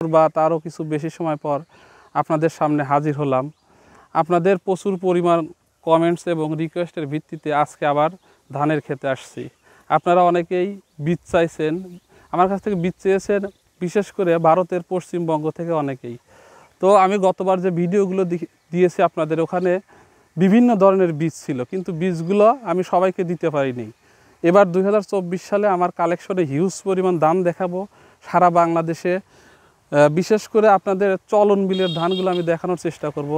বা তারও কিছু বেশি সময় পর আপনাদের সামনে হাজির হলাম। আপনাদের প্রচুর পরিমাণ কমেন্টস এবং রিকোয়েস্টের ভিত্তিতে আজকে আবার ধানের খেতে আসছি। আপনারা অনেকেই বীজ চাইছেন, আমার কাছ থেকে বীজ চেয়েছেন, বিশেষ করে ভারতের পশ্চিমবঙ্গ থেকে অনেকেই। তো আমি গতবার যে ভিডিওগুলো দিয়েছি আপনাদের, ওখানে বিভিন্ন ধরনের বীজ ছিল, কিন্তু বীজগুলো আমি সবাইকে দিতে পারিনি। এবার 2024 সালে আমার কালেকশনে হিউজ পরিমাণ ধান দেখাবো সারা বাংলাদেশে। বিশেষ করে আপনাদের চলন বিলের ধানগুলো আমি দেখানোর চেষ্টা করব।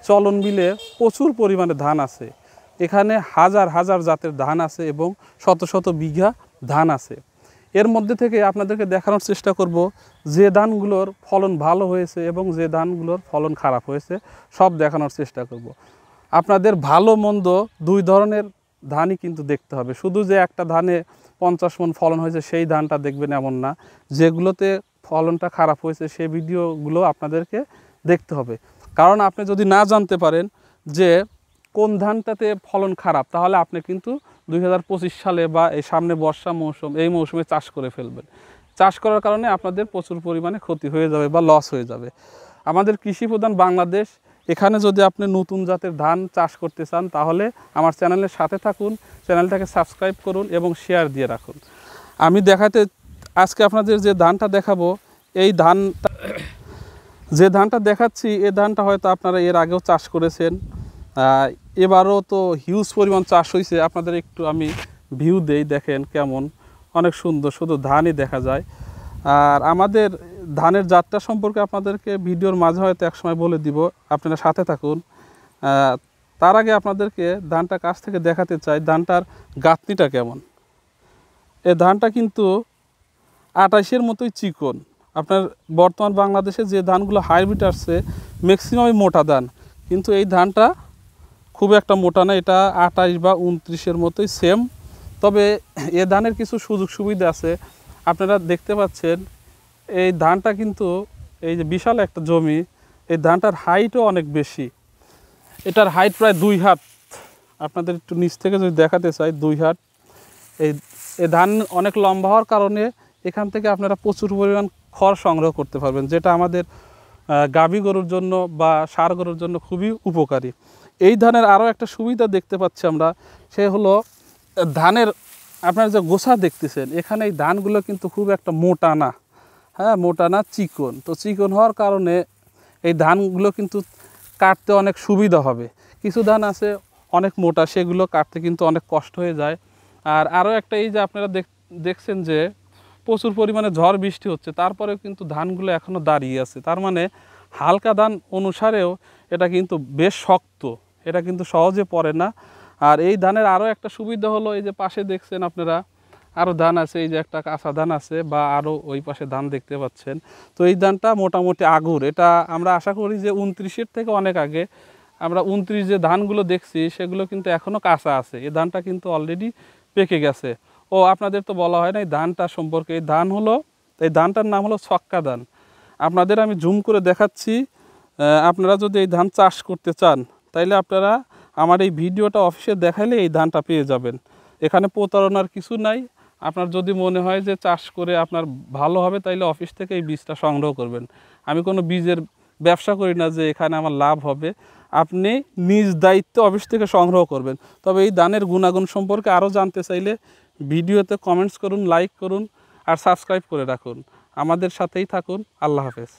চলন বিলে প্রচুর পরিমাণে ধান আছে, এখানে হাজার হাজার জাতের ধান আছে এবং শত শত বিঘা ধান আছে। এর মধ্যে থেকে আপনাদেরকে দেখানোর চেষ্টা করব যে ধানগুলোর ফলন ভালো হয়েছে এবং যে ধানগুলোর ফলন খারাপ হয়েছে, সব দেখানোর চেষ্টা করব। আপনাদের ভালো মন্দ দুই ধরনের ধানই কিন্তু দেখতে হবে। শুধু যে একটা ধানে 50 মণ ফলন হয়েছে সেই ধানটা দেখবেন এমন না, যেগুলোতে ফলনটা খারাপ হয়েছে সেই ভিডিওগুলো আপনাদেরকে দেখতে হবে। কারণ আপনি যদি না জানতে পারেন যে কোন ধানটাতে ফলন খারাপ, তাহলে আপনি কিন্তু 2025 সালে বা এই সামনে বর্ষা মৌসুম, এই মৌসুমে চাষ করে ফেলবেন। চাষ করার কারণে আপনাদের প্রচুর পরিমাণে ক্ষতি হয়ে যাবে বা লস হয়ে যাবে। আমাদের কৃষি প্রধান বাংলাদেশ, এখানে যদি আপনি নতুন জাতের ধান চাষ করতে চান তাহলে আমার চ্যানেলের সাথে থাকুন, চ্যানেলটাকে সাবস্ক্রাইব করুন এবং শেয়ার দিয়ে রাখুন। আমি আজকে আপনাদের যে ধানটা দেখাবো, এই ধানটা যে ধানটা দেখাচ্ছি, এই ধানটা হয়তো আপনারা এর আগেও চাষ করেছেন। এবারও তো হিউজ পরিমাণ চাষ হয়েছে। আপনাদের একটু আমি ভিউ দেই, দেখেন কেমন, অনেক সুন্দর, শুধু ধানই দেখা যায়। আর আমাদের ধানের জাতটা সম্পর্কে আপনাদেরকে ভিডিওর মাঝে হয়তো একসময় বলে দিব, আপনারা সাথে থাকুন। তার আগে আপনাদেরকে ধানটা কাছ থেকে দেখাতে চাই ধানটার গাঁথনিটা কেমন। এই ধানটা কিন্তু 28-এর মতোই চিকন। আপনার বর্তমান বাংলাদেশে যে ধানগুলো হাইব্রিড আসছে ম্যাক্সিমামই মোটা ধান, কিন্তু এই ধানটা খুব একটা মোটা না, এটা 28 বা 29-এর মতোই সেম। তবে এ ধানের কিছু সুযোগ সুবিধা আছে। আপনারা দেখতে পাচ্ছেন এই ধানটা কিন্তু, এই যে বিশাল একটা জমি, এই ধানটার হাইটও অনেক বেশি। এটার হাইট প্রায় 2 হাত। আপনাদের একটু নিচ থেকে যদি দেখাতে চাই, 2 হাত। এই ধান অনেক লম্বা হওয়ার কারণে এখান থেকে আপনারা প্রচুর পরিমাণ খড় সংগ্রহ করতে পারবেন, যেটা আমাদের গাভী গরুর জন্য বা ষাঁড় গরুর জন্য খুবই উপকারী। এই ধানের আরও একটা সুবিধা দেখতে পাচ্ছি আমরা, সে হলো ধানের আপনারা যে গোছা দেখতেছেন, এখানে এই ধানগুলো কিন্তু খুব একটা মোটা না, হ্যাঁ মোটা না, চিকন। তো চিকন হওয়ার কারণে এই ধানগুলো কিন্তু কাটতে অনেক সুবিধা হবে। কিছু ধান আছে অনেক মোটা, সেগুলো কাটতে কিন্তু অনেক কষ্ট হয়ে যায়। আর আরও একটা, এই যে আপনারা দেখছেন যে প্রচুর পরিমাণে ঝড় বৃষ্টি হচ্ছে, তারপরেও কিন্তু ধানগুলো এখনও দাঁড়িয়ে আছে। তার মানে হালকা ধান অনুসারেও এটা কিন্তু বেশ শক্ত, এটা কিন্তু সহজে পড়ে না। আর এই ধানের আরও একটা সুবিধা হলো, এই যে পাশে দেখছেন আপনারা আরও ধান আছে, এই যে একটা কাঁচা ধান আছে, বা আরও ওই পাশে ধান দেখতে পাচ্ছেন। তো এই ধানটা মোটামুটি আগুর, এটা আমরা আশা করি যে 29-এর থেকে অনেক আগে। আমরা 29 যে ধানগুলো দেখছি সেগুলো কিন্তু এখনও কাঁচা আছে, এই ধানটা কিন্তু অলরেডি পেকে গেছে। ও আপনাদের তো বলা হয় না এই ধানটা সম্পর্কে, এই ধানটার নাম হলো ছক্কা ধান। আপনাদের আমি জুম করে দেখাচ্ছি। আপনারা যদি এই ধান চাষ করতে চান তাইলে আপনারা আমার এই ভিডিওটা অফিসে দেখাইলে এই ধানটা পেয়ে যাবেন। এখানে প্রতারণার কিছু নাই। আপনার যদি মনে হয় যে চাষ করে আপনার ভালো হবে, তাইলে অফিস থেকে এই বীজটা সংগ্রহ করবেন। আমি কোনো বীজের ব্যবসা করি না যে এখানে আমার লাভ হবে। আপনি নিজ দায়িত্বে অফিস থেকে সংগ্রহ করবেন। তবে এই ধানের গুণাগুণ সম্পর্কে আরও জানতে চাইলে ভিডিওতে কমেন্টস করুন, লাইক করুন আর সাবস্ক্রাইব করে রাখুন। আমাদের সাথেই থাকুন। আল্লাহ হাফেজ।